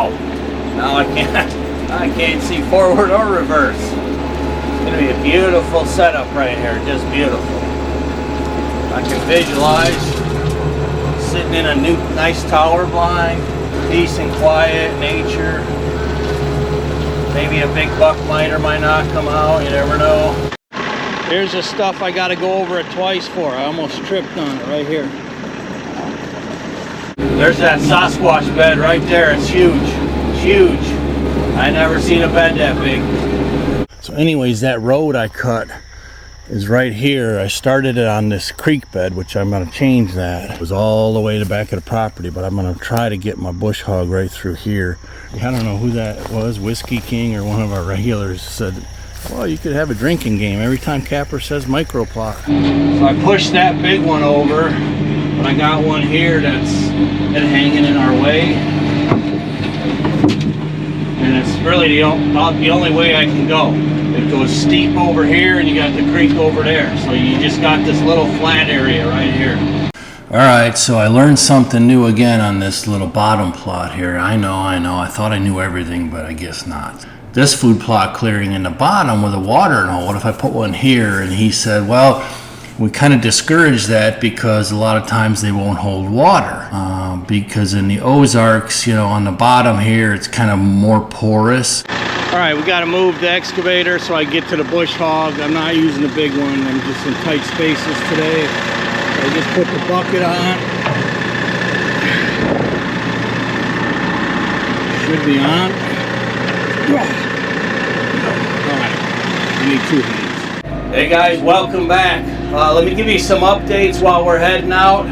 Wow! Now I can't see forward or reverse. It's gonna be a beautiful setup right here, just beautiful. I can visualize sitting in a nice tower blind, peace and quiet, nature. Maybe a big buck might or might not come out, you never know. Here's the stuff I gotta go over it twice for. I almost tripped on it right here. There's that Sasquatch bed right there. It's huge. It's huge. I never seen a bed that big. So anyways, that road I cut is right here. I started it on this creek bed, which I'm going to change that. It was all the way to the back of the property, but I'm going to try to get my bush hog right through here. I don't know who that was, Whiskey King or one of our regulars said, well, you could have a drinking game every time Kapper says microplot. So I pushed that big one over, but I got one here that's been hanging in our way. And it's really the only way I can go. It goes steep over here and you got the creek over there. So you just got this little flat area right here. Alright, so I learned something new again on this little bottom plot here. I know. I thought I knew everything, but I guess not. This food plot clearing in the bottom with a watering hole, what if I put one here? And he said, well, we kind of discourage that because a lot of times they won't hold water. Because in the Ozarks, you know, on the bottom here, it's kind of more porous. All right, we got to move the excavator so I get to the bush hog. I'm not using the big one. I'm just in tight spaces today. I just put the bucket on. Should be on. All right, I need 2 hands. Hey guys, welcome back. Let me give you some updates while we're heading out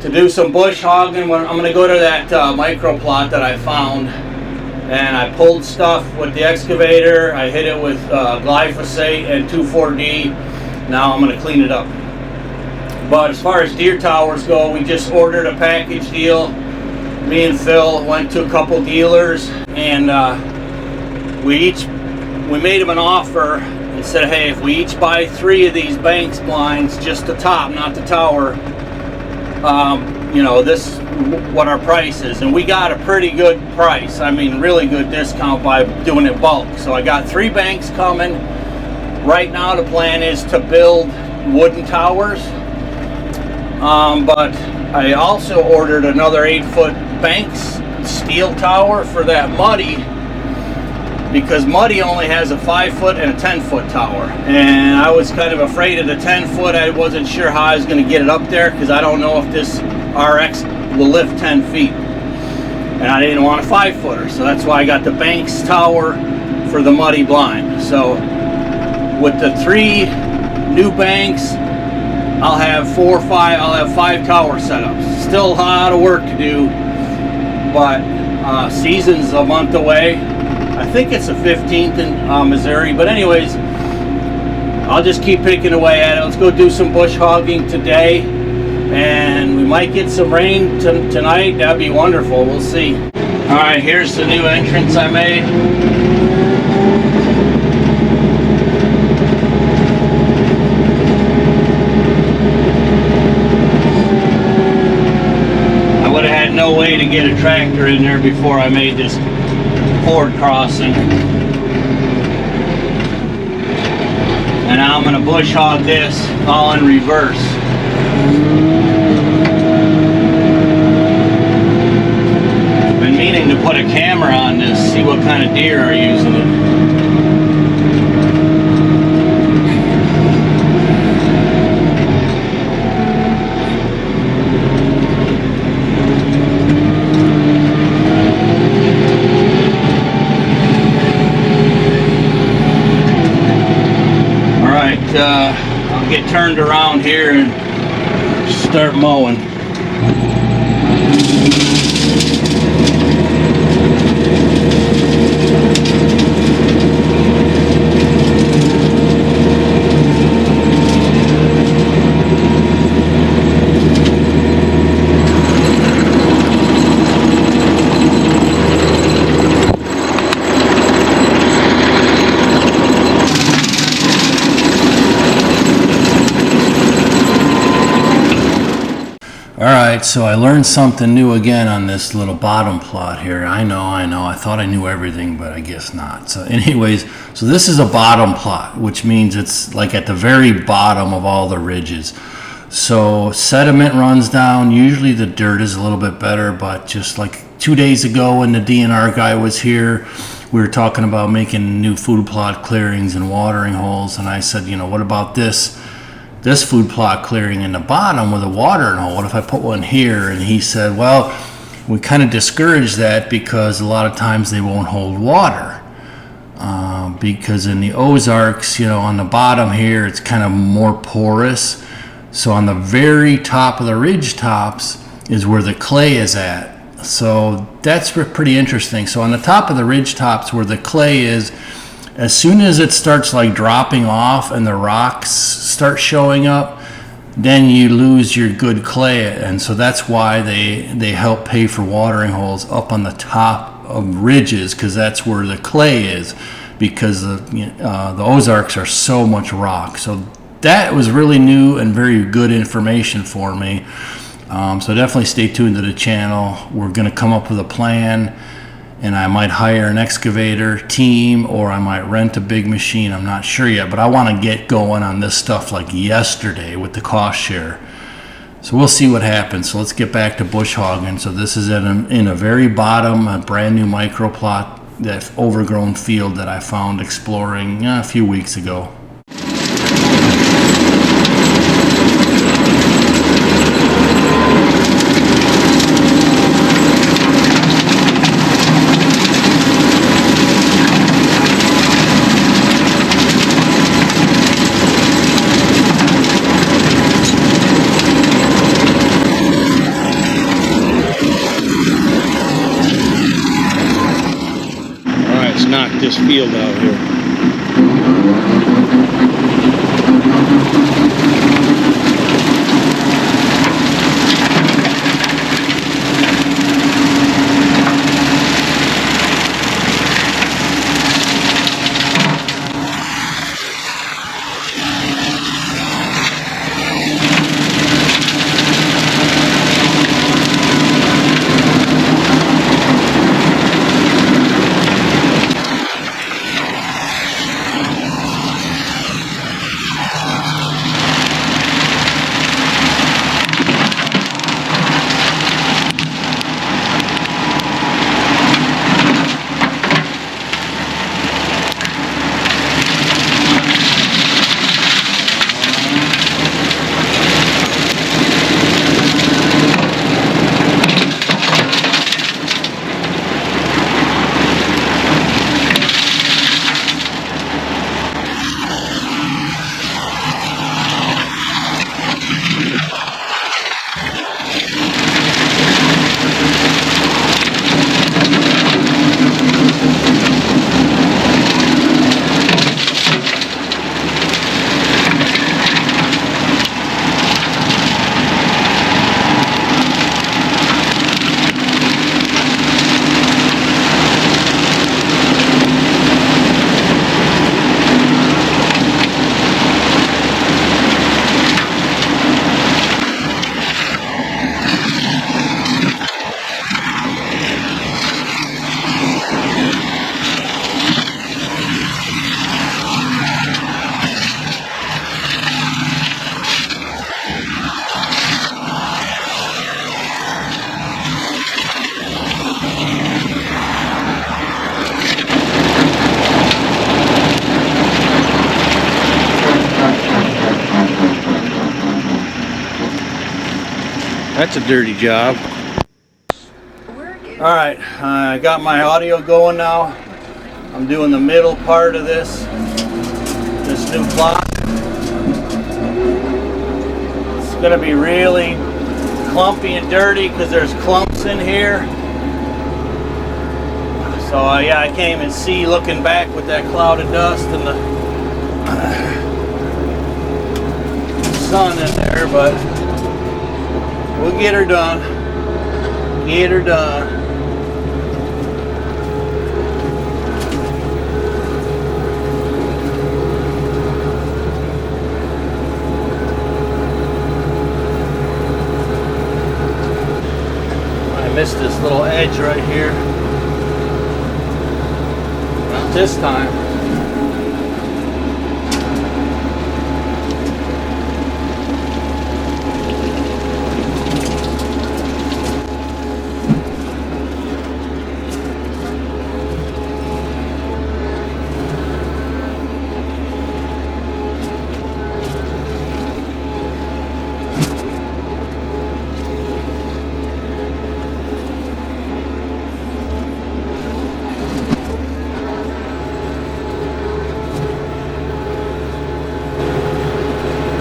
to do some bush hogging. I'm going to go to that micro plot that I found, and I pulled stuff with the excavator. I hit it with glyphosate and 2,4-D. Now I'm going to clean it up. But as far as deer towers go, we just ordered a package deal. Me and Phil went to a couple dealers, and we made them an offer and said, hey, if we each buy 3 of these banks blinds, just the top, not the tower, you know, this is what our price is. And we got a pretty good price. I mean, really good discount by doing it bulk. So I got 3 banks coming. Right now the plan is to build wooden towers. But I also ordered another 8-foot banks steel tower for that Muddy, because Muddy only has a 5-foot and a 10-foot tower, and I was kind of afraid of the 10-foot. I wasn't sure how I was going to get it up there because I don't know if this RX will lift 10 feet, and I didn't want a 5-footer, so that's why I got the banks tower for the Muddy blind. So with the 3 new banks, I'll have 5 tower setups. Still a lot of work to do, but season's a month away. I think it's the 15th in Missouri, but anyways, I'll just keep picking away at it. Let's go do some bush hogging today, and we might get some rain tonight. That'd be wonderful. We'll see. All right, here's the new entrance I made. I would have had no way to get a tractor in there before I made this ford crossing. And now I'm going to bush hog this all in reverse. I've been meaning to put a camera on this, see what kind of deer are using it. I'll get turned around here and start mowing. Alright, so I learned something new again on this little bottom plot here. I know, I thought I knew everything, but I guess not. So anyways, so this is a bottom plot, which means it's like at the very bottom of all the ridges. So sediment runs down, usually the dirt is a little bit better, but just like 2 days ago when the DNR guy was here, we were talking about making new food plot clearings and watering holes, and I said, you know, what about this food plot clearing in the bottom with a watering hole? What if I put one here? And he said, well, we kind of discourage that because a lot of times they won't hold water. Because in the Ozarks, you know, on the bottom here, it's kind of more porous. So on the very top of the ridge tops is where the clay is at. So that's pretty interesting. So on the top of the ridge tops where the clay is, as soon as it starts like dropping off and the rocks start showing up, then you lose your good clay. And so that's why they help pay for watering holes up on the top of ridges, because that's where the clay is, because the Ozarks are so much rock. So that was really new and very good information for me. So definitely stay tuned to the channel. We're going to come up with a plan, and I might hire an excavator team, or I might rent a big machine. I'm not sure yet, but I want to get going on this stuff like yesterday with the cost share. So we'll see what happens. So let's get back to bush hogging. So this is in a very bottom, a brand new micro plot, that overgrown field that I found exploring a few weeks ago. Knock this field out here. That's a dirty job. Alright, I got my audio going now. I'm doing the middle part of this new plot. It's going to be really clumpy and dirty because there's clumps in here. So yeah, I can't even see looking back with that cloud of dust and the sun in there, but we'll get her done. Get her done. edge right here. Not this time.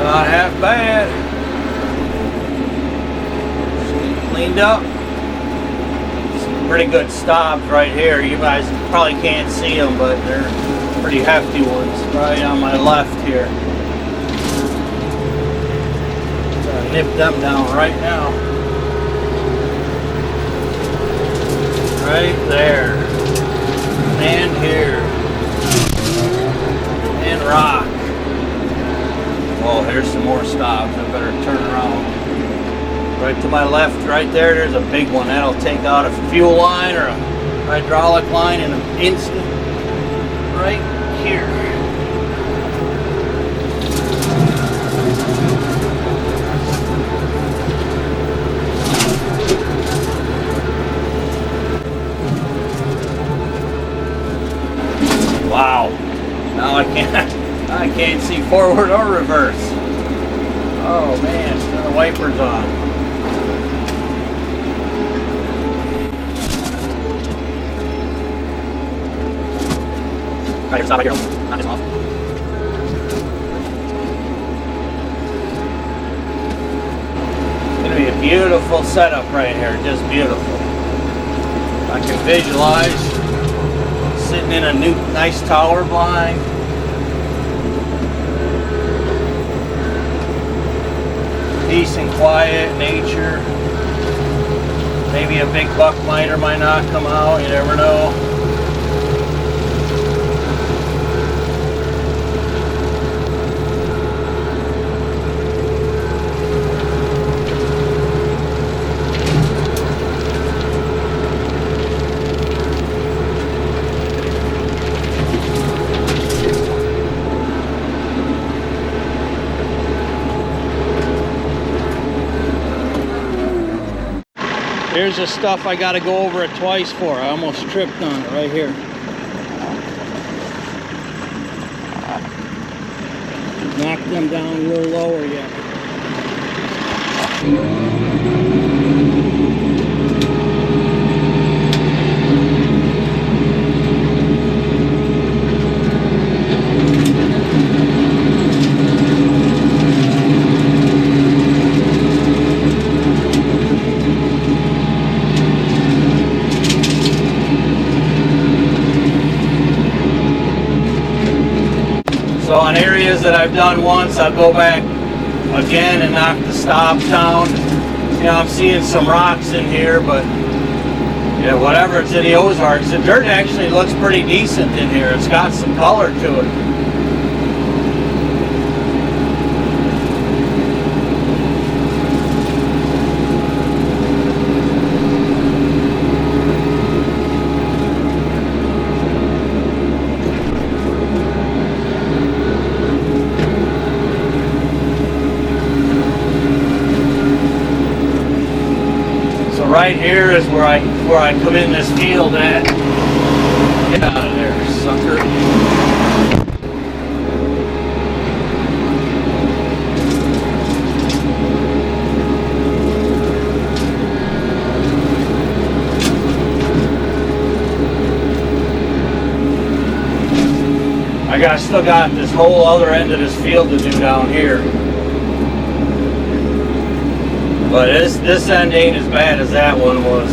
Not half bad. Cleaned up. Some pretty good stobs right here. You guys probably can't see them, but they're pretty hefty ones right on my left here. Gotta nip them down right now. Right there. And here. And rock. Oh, here's some more stobs. I better turn around. Right to my left, right there, there's a big one. That'll take out a fuel line or a hydraulic line in an instant. Right here. Wow. Now I can't see forward or reverse. Oh man, turn the wipers on. Right, stop right here. Knock this off. It's gonna be a beautiful setup right here, just beautiful. I can visualize sitting in a new, nice tower blind. Peace and quiet, nature. Maybe a big buck might or might not come out, you never know. Here's the stuff I got to go over it twice for. I almost tripped on it right here. Knock them down a little lower yet. So on areas that I've done once, I'll go back again and knock the stobs down. You know, I'm seeing some rocks in here, but yeah, whatever, it's in the Ozarks. The dirt actually looks pretty decent in here. It's got some color to it. Right here is where I come in this field at. Get out of there, sucker. Still got this whole other end of this field to do down here. But this end ain't as bad as that one was.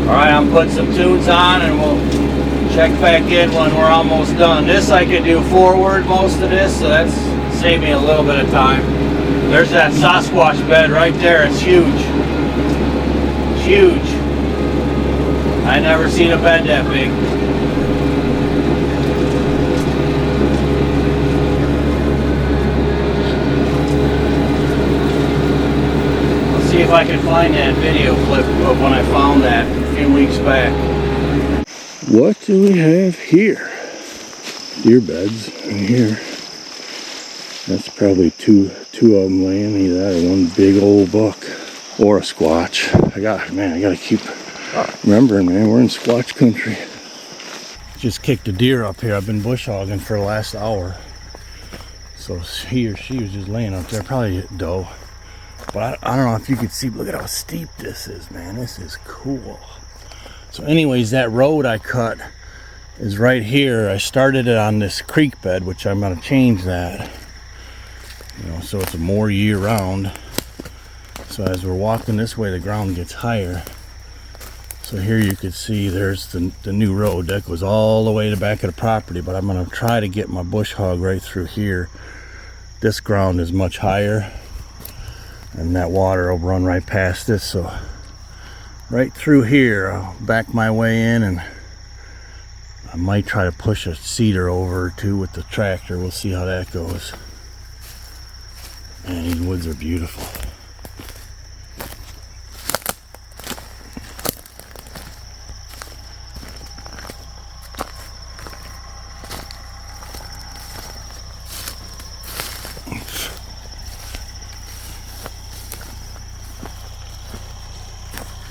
Alright, I'm putting some tunes on and we'll check back in when we're almost done. This I could do forward most of this, so that's saved me a little bit of time. There's that Sasquatch bed right there. It's huge. It's huge. I never seen a bed that big. if I can find that video clip of when I found that a few weeks back. What do we have here? Deer beds in here. That's probably two of them laying, either that or one big old buck or a squatch. I gotta keep remembering, man, we're in squatch country. Just kicked a deer up here. I've been bush hogging for the last hour. So he or she was just laying up there, probably a doe. But I don't know if you could see, look at how steep this is, man. This is cool. So anyways, that road I cut is right here. I started it on this creek bed, which I'm gonna change that. You know, so it's more year round. So as we're walking this way, the ground gets higher. So here you can see there's the new road that goes all the way to the back of the property, but I'm gonna try to get my bush hog right through here. This ground is much higher and that water will run right past this. So right through here, I'll back my way in, and I might try to push a cedar over or two with the tractor. We'll see how that goes. Man, these woods are beautiful.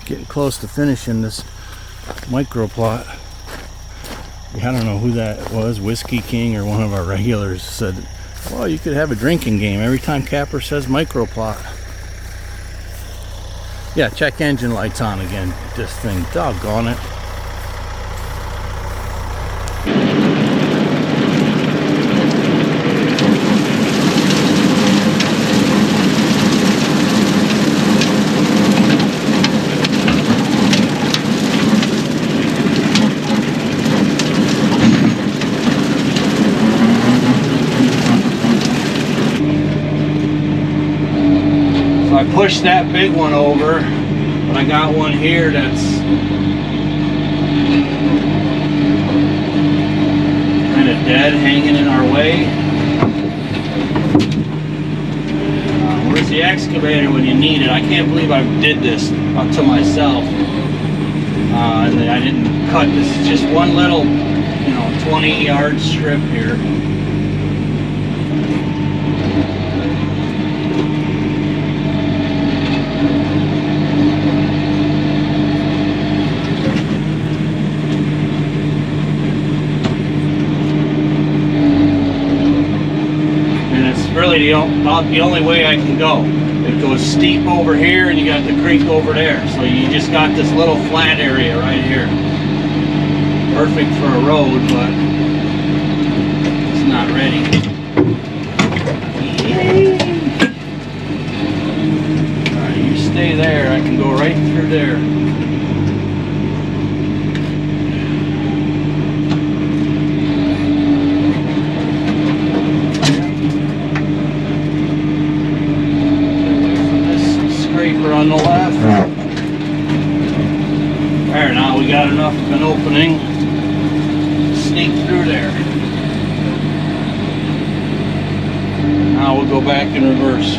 Getting close to finishing this micro plot. I don't know who that was, Whiskey King or one of our regulars, said, well, you could have a drinking game every time Kapper says micro plot. Yeah, check engine lights on again. This thing, doggone it. I pushed that big one over, but I got one here that's kind of dead, hanging in our way. Where's the excavator when you need it? I can't believe I did this up to myself. And I didn't cut this. It's just one little, 20-yard strip here. Really the only way I can go. It goes steep over here and you got the creek over there. So you just got this little flat area right here. Perfect for a road, but it's not ready. Alright, you stay there. I can go right through there. On the left. There, now we got enough of an opening to sneak through there. Now we'll go back in reverse.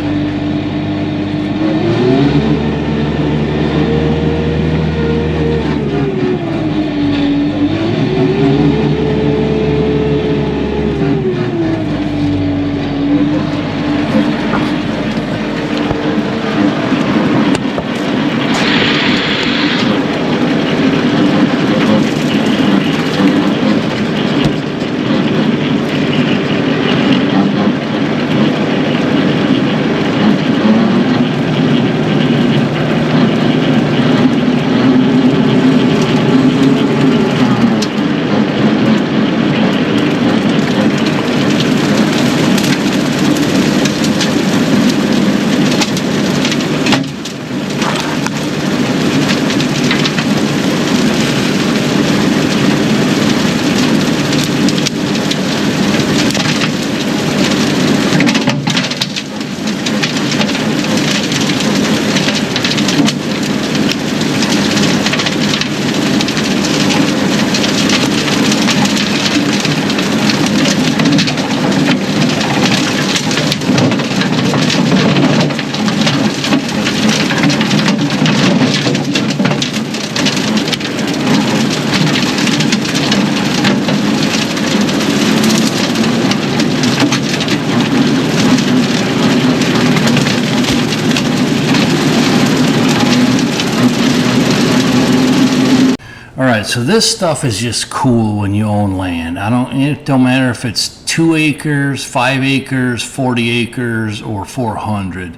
right, so this stuff is just cool when you own land. It don't matter if it's 2 acres, 5 acres, 40 acres, or 400.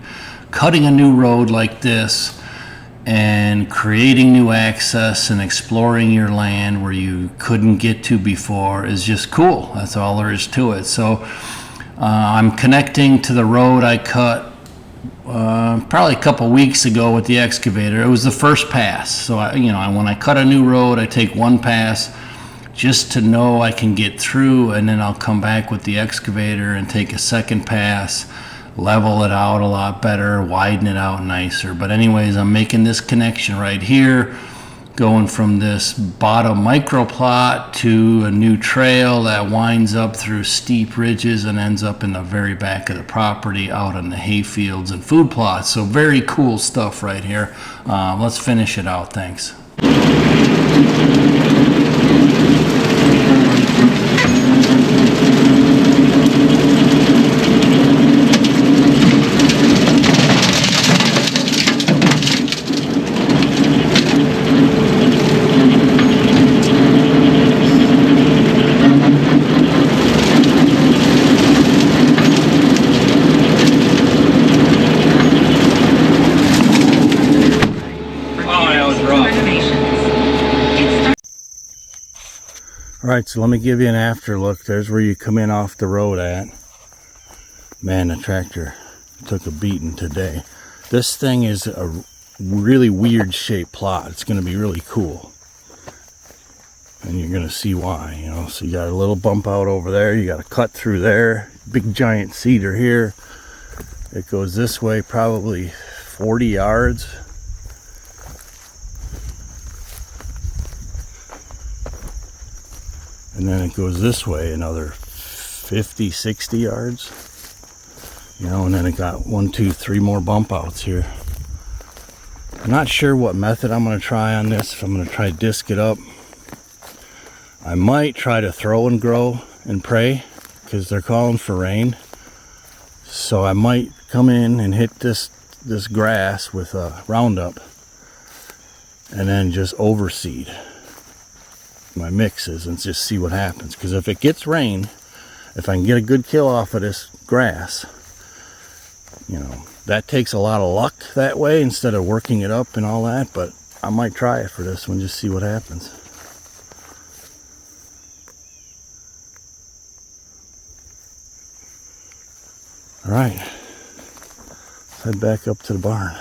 Cutting a new road like this and creating new access and exploring your land where you couldn't get to before is just cool. That's all there is to it. So I'm connecting to the road I cut probably a couple weeks ago with the excavator. It was the first pass. So when I cut a new road, I take one pass just to know I can get through, and then I'll come back with the excavator and take a second pass, level it out a lot better, widen it out nicer. But anyways, I'm making this connection right here, going from this bottom micro plot to a new trail that winds up through steep ridges and ends up in the very back of the property out on the hay fields and food plots. So very cool stuff right here. Let's finish it out. Thanks. All right, so let me give you an after look. There's where you come in off the road at. Man, the tractor took a beating today. This thing is a really weird shaped plot. It's going to be really cool. And you're going to see why, So you got a little bump out over there. You got to cut through there. Big giant cedar here. It goes this way probably 40 yards. And then it goes this way another 50, 60 yards. And then it got 1, 2, 3 more bump outs here. I'm not sure what method I'm going to try on this. If I'm going to try to disc it up. I might try to throw and grow and pray, because they're calling for rain. So I might come in and hit this grass with a Roundup and then just overseed my mixes and just see what happens. Because if it gets rain, if I can get a good kill off of this grass, that takes a lot of luck that way instead of working it up and all that. But I might try it for this one, just see what happens. All right, let's head back up to the barn.